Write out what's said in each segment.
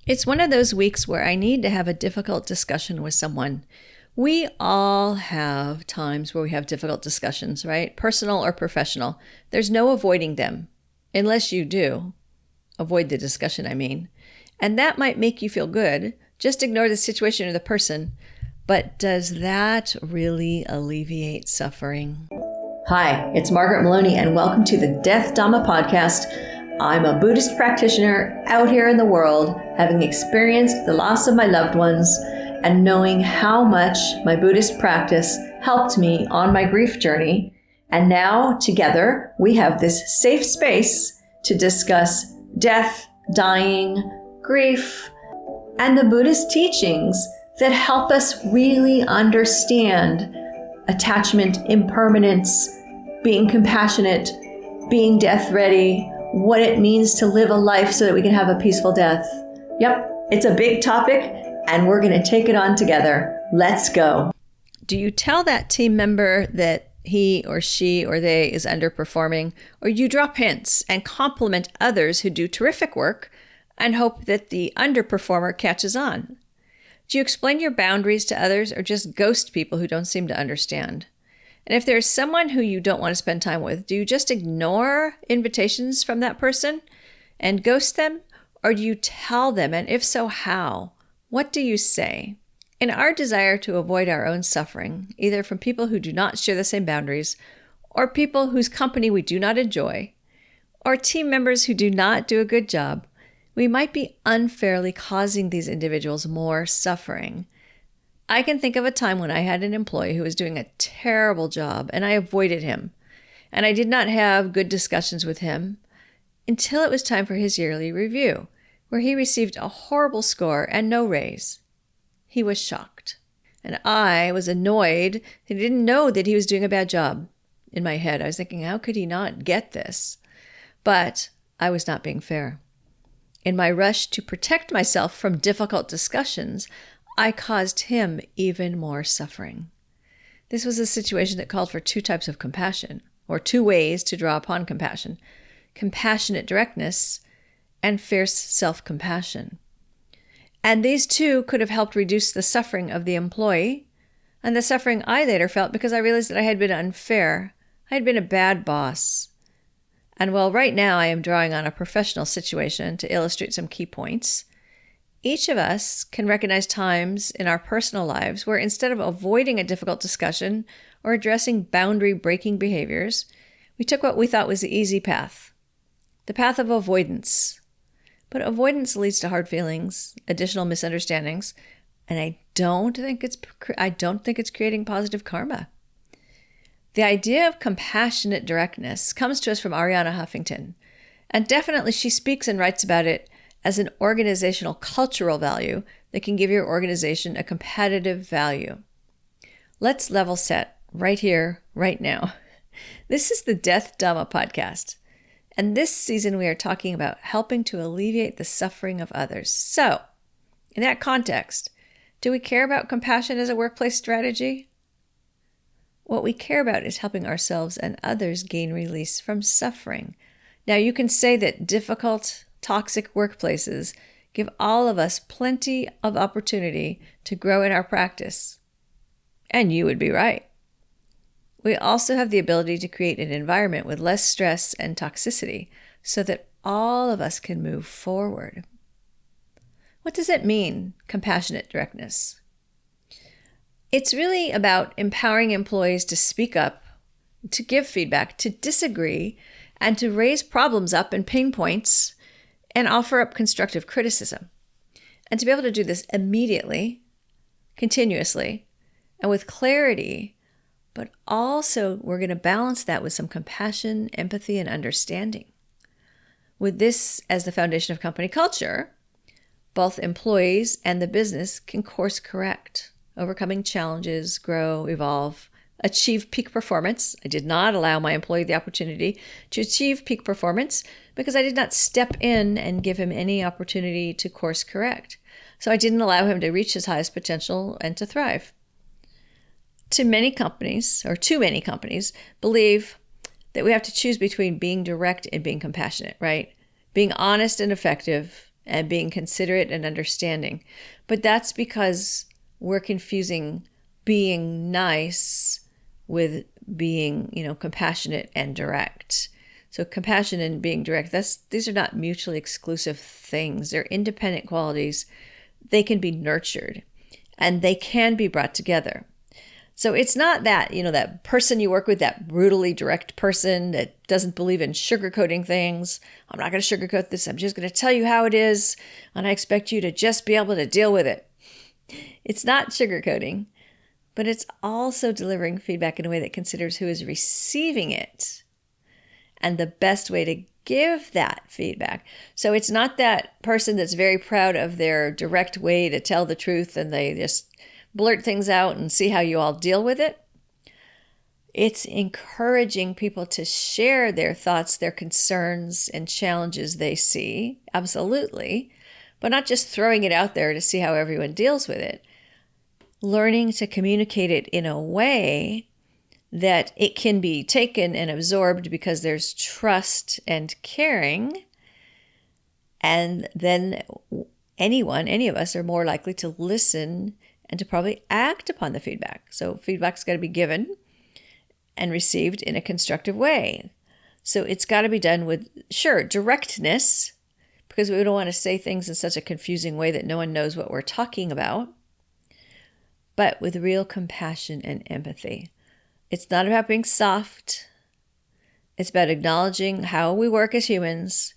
It's one of those weeks where I need to have a difficult discussion with someone. We all have times where we have difficult discussions, right? Personal or professional. There's no avoiding them, unless you do. Avoid the discussion, I mean. And that might make you feel good. Just ignore the situation or the person. But does that really alleviate suffering? Hi, it's Margaret Meloni, and welcome to the Death Dhamma podcast. I'm a Buddhist practitioner out here in the world, having experienced the loss of my loved ones and knowing how much my Buddhist practice helped me on my grief journey. And now, together, we have this safe space to discuss death, dying, grief, and the Buddhist teachings that help us really understand attachment, impermanence, being compassionate, being death ready, what it means to live a life so that we can have a peaceful death. Yep, it's a big topic, and we're going to take it on together. Let's go. Do you tell that team member that he or she or they is underperforming, or you drop hints and compliment others who do terrific work and hope that the underperformer catches on? Do you explain your boundaries to others, or just ghost people who don't seem to understand? And if there's someone who you don't want to spend time with, do you just ignore invitations from that person and ghost them? Or do you tell them? And if so, how? What do you say? In our desire to avoid our own suffering, either from people who do not share the same boundaries, or people whose company we do not enjoy, or team members who do not do a good job, we might be unfairly causing these individuals more suffering. I can think of a time when I had an employee who was doing a terrible job, and I avoided him. And I did not have good discussions with him until it was time for his yearly review, where he received a horrible score and no raise. He was shocked. And I was annoyed that he didn't know that he was doing a bad job. In my head, I was thinking, how could he not get this? But I was not being fair. In my rush to protect myself from difficult discussions, I caused him even more suffering. This was a situation that called for two types of compassion, or two ways to draw upon compassion: compassionate directness and fierce self-compassion. And these two could have helped reduce the suffering of the employee and the suffering I later felt because I realized that I had been unfair. I had been a bad boss. And while right now I am drawing on a professional situation to illustrate some key points, each of us can recognize times in our personal lives where instead of avoiding a difficult discussion or addressing boundary-breaking behaviors, we took what we thought was the easy path, the path of avoidance. But avoidance leads to hard feelings, additional misunderstandings, and I don't think it's creating positive karma. The idea of compassionate directness comes to us from Arianna Huffington, and definitely she speaks and writes about it as an organizational cultural value that can give your organization a competitive value. Let's level set right here, right now. This is the Death Dhamma podcast, and this season we are talking about helping to alleviate the suffering of others. So, in that context, do we care about compassion as a workplace strategy? What we care about is helping ourselves and others gain release from suffering. Now, you can say that difficult, toxic workplaces give all of us plenty of opportunity to grow in our practice. And you would be right. We also have the ability to create an environment with less stress and toxicity so that all of us can move forward. What does it mean, compassionate directness? It's really about empowering employees to speak up, to give feedback, to disagree, and to raise problems up and pain points and offer up constructive criticism. And to be able to do this immediately, continuously, and with clarity, but also we're going to balance that with some compassion, empathy, and understanding. With this as the foundation of company culture, both employees and the business can course correct, overcoming challenges, grow, evolve, achieve peak performance. I did not allow my employee the opportunity to achieve peak performance because I did not step in and give him any opportunity to course correct. So I didn't allow him to reach his highest potential and to thrive. Too many companies believe that we have to choose between being direct and being compassionate, right? Being honest and effective and being considerate and understanding. But that's because we're confusing being nice with being, compassionate and direct. So compassion and being direct, these are not mutually exclusive things. They're independent qualities. They can be nurtured and they can be brought together. So it's not that, that person you work with, that brutally direct person that doesn't believe in sugarcoating things. I'm not going to sugarcoat this. I'm just going to tell you how it is. And I expect you to just be able to deal with it. It's not sugarcoating, but it's also delivering feedback in a way that considers who is receiving it and the best way to give that feedback. So it's not that person that's very proud of their direct way to tell the truth and they just blurt things out and see how you all deal with it. It's encouraging people to share their thoughts, their concerns, and challenges they see, absolutely, but not just throwing it out there to see how everyone deals with it. Learning to communicate it in a way that it can be taken and absorbed because there's trust and caring, and then any of us are more likely to listen and to probably act upon the feedback. So feedback's got to be given and received in a constructive way. So it's got to be done with, directness, because we don't want to say things in such a confusing way that no one knows what we're talking about, but with real compassion and empathy. It's not about being soft. It's about acknowledging how we work as humans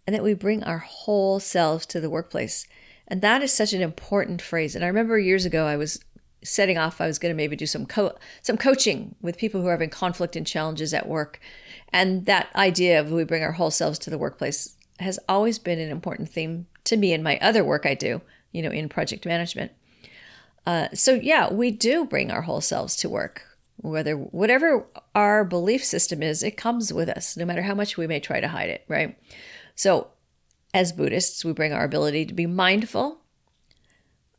and that we bring our whole selves to the workplace. And that is such an important phrase. And I remember years ago, I was setting off, I was going to maybe do some coaching with people who are having conflict and challenges at work. And that idea of we bring our whole selves to the workplace has always been an important theme to me in my other work I do, in project management. We do bring our whole selves to work. Whatever our belief system is, it comes with us, no matter how much we may try to hide it, right? So as Buddhists, we bring our ability to be mindful,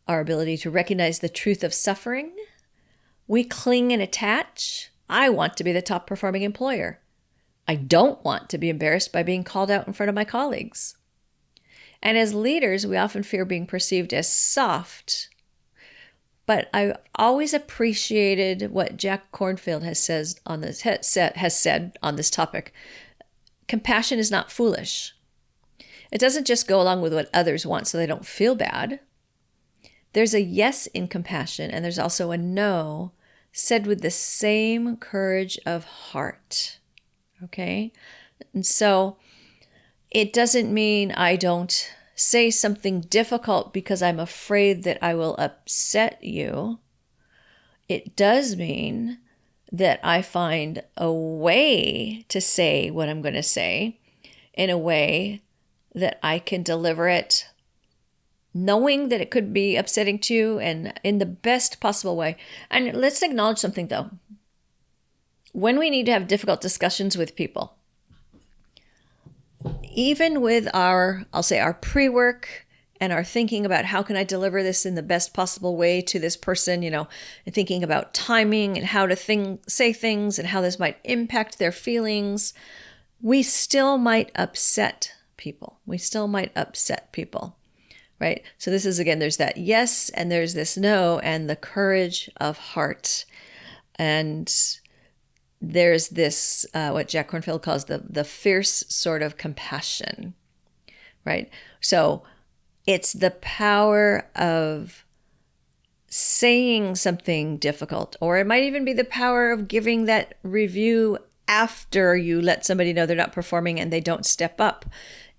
our ability to recognize the truth of suffering. We cling and attach. I want to be the top performing employer. I don't want to be embarrassed by being called out in front of my colleagues. And as leaders, we often fear being perceived as soft. But I always appreciated what Jack Kornfield has said on this topic. Compassion is not foolish. It doesn't just go along with what others want so they don't feel bad. There's a yes in compassion, and there's also a no said with the same courage of heart. Okay? And so it doesn't mean I don't say something difficult because I'm afraid that I will upset you. It does mean that I find a way to say what I'm going to say in a way that I can deliver it knowing that it could be upsetting to you and in the best possible way. And let's acknowledge something though. When we need to have difficult discussions with people, even with our pre-work and our thinking about how can I deliver this in the best possible way to this person, and thinking about timing and how to say things and how this might impact their feelings, we still might upset people. Right? So this is, again, there's that yes and there's this no and the courage of heart. And there's this, what Jack Kornfield calls the fierce sort of compassion, right? So it's the power of saying something difficult, or it might even be the power of giving that review after you let somebody know they're not performing and they don't step up.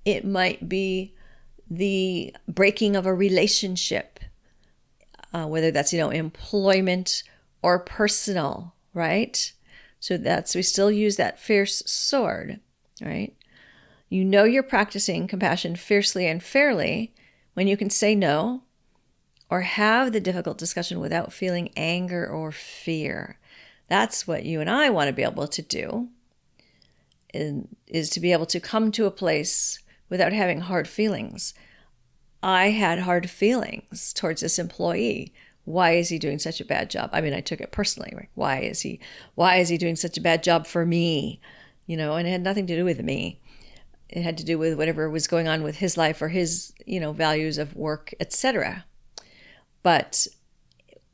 It might be the breaking of a relationship, whether that's, employment or personal, right? So we still use that fierce sword, right? You're practicing compassion fiercely and fairly when you can say no or have the difficult discussion without feeling anger or fear. That's what you and I want to be able to do, is to be able to come to a place without having hard feelings. I had hard feelings towards this employee. Why is he doing such a bad job? I mean, I took it personally. Right? Why is he doing such a bad job for me? And it had nothing to do with me. it had to do with whatever was going on with his life or his, values of work, etc. But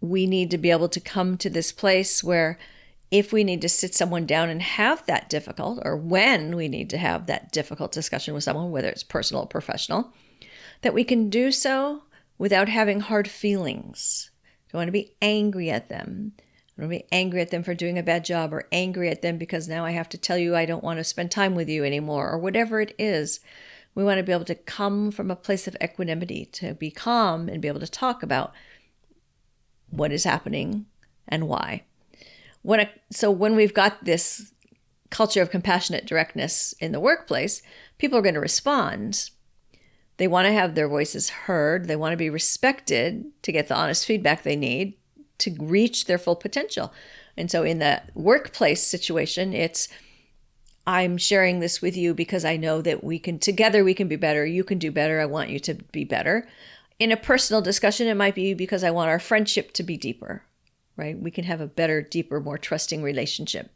we need to be able to come to this place where if we need to sit someone down and have that difficult, or when we need to have that difficult discussion with someone, whether it's personal or professional, that we can do so without having hard feelings. Don't want to be angry at them. I don't want to be angry at them for doing a bad job, or angry at them because now I have to tell you I don't want to spend time with you anymore, or whatever it is. We want to be able to come from a place of equanimity, to be calm and be able to talk about what is happening and why. So when we've got this culture of compassionate directness in the workplace, people are going to respond. They want to have their voices heard. They want to be respected to get the honest feedback they need to reach their full potential. And so in the workplace situation, it's, I'm sharing this with you because I know that together we can be better. You can do better. I want you to be better. In a personal discussion, it might be because I want our friendship to be deeper, right? We can have a better, deeper, more trusting relationship.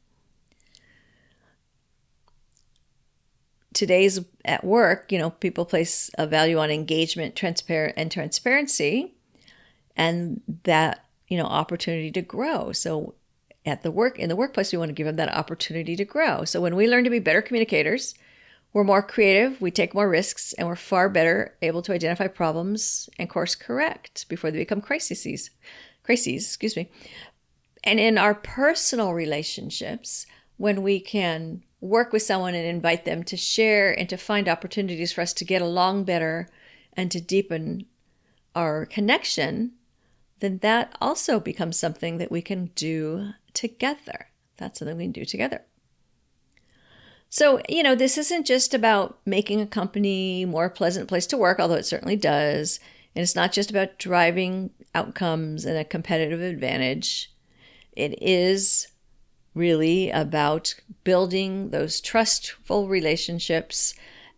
Today's at work, people place a value on engagement, transparency, and that, opportunity to grow. So in the workplace, we want to give them that opportunity to grow. So when we learn to be better communicators, we're more creative, we take more risks, and we're far better able to identify problems and course correct before they become crises. And in our personal relationships, when we can work with someone and invite them to share and to find opportunities for us to get along better and to deepen our connection, then that also becomes something that we can do together. That's something we can do together. So, this isn't just about making a company more pleasant place to work, although it certainly does. And it's not just about driving outcomes and a competitive advantage. It is really about building those trustful relationships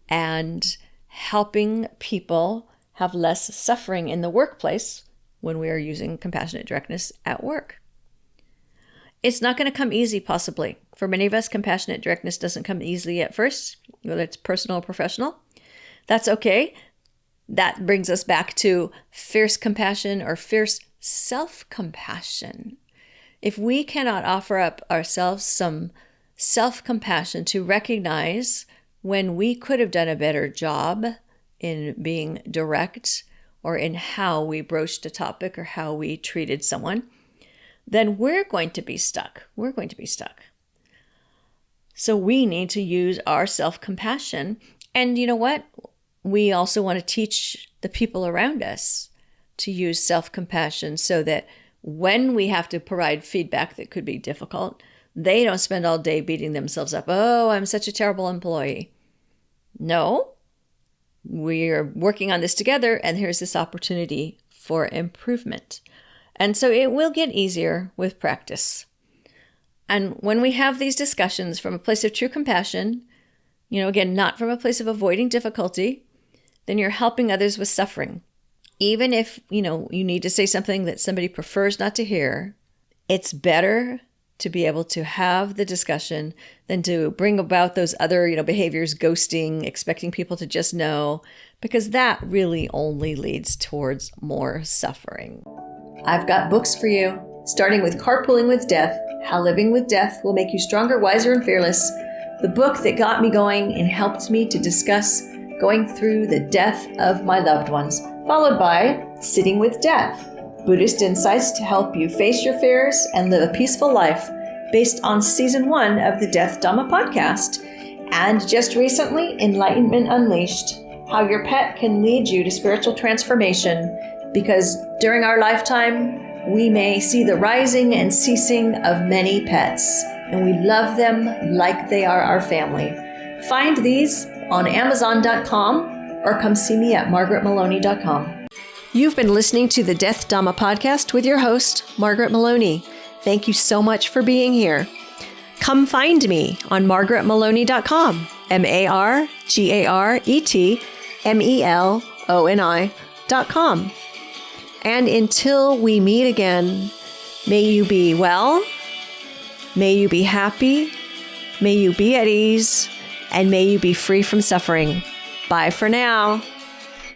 and helping people have less suffering in the workplace when we are using compassionate directness at work. It's not going to come easy, possibly. For many of us, compassionate directness doesn't come easily at first, whether it's personal or professional. That's okay. That brings us back to fierce compassion or fierce self-compassion. If we cannot offer up ourselves some self-compassion to recognize when we could have done a better job in being direct or in how we broached a topic or how we treated someone, then we're going to be stuck. So we need to use our self-compassion. And you know what? We also want to teach the people around us to use self-compassion so that when we have to provide feedback that could be difficult, they don't spend all day beating themselves up. Oh, I'm such a terrible employee. No, we're working on this together, and here's this opportunity for improvement. And so it will get easier with practice. And when we have these discussions from a place of true compassion, again, not from a place of avoiding difficulty, then you're helping others with suffering. Even if, you need to say something that somebody prefers not to hear, it's better to be able to have the discussion than to bring about those other, behaviors, ghosting, expecting people to just know, because that really only leads towards more suffering. I've got books for you, starting with Carpooling with Death, How Living with Death Will Make You Stronger, Wiser, and Fearless, the book that got me going and helped me to discuss going through the death of my loved ones, followed by Sitting with Death, Buddhist insights to help you face your fears and live a peaceful life, based on Season 1 of the Death Dhamma podcast, and just recently, Enlightenment Unleashed, how your pet can lead you to spiritual transformation, because during our lifetime, we may see the rising and ceasing of many pets, and we love them like they are our family. Find these on Amazon.com or come see me at MargaretMeloni.com. You've been listening to the Death Dhamma podcast with your host, Margaret Meloni. Thank you so much for being here. Come find me on MargaretMeloni.com, MargaretMeloni.com. And until we meet again, may you be well, may you be happy, may you be at ease, and may you be free from suffering. Bye for now.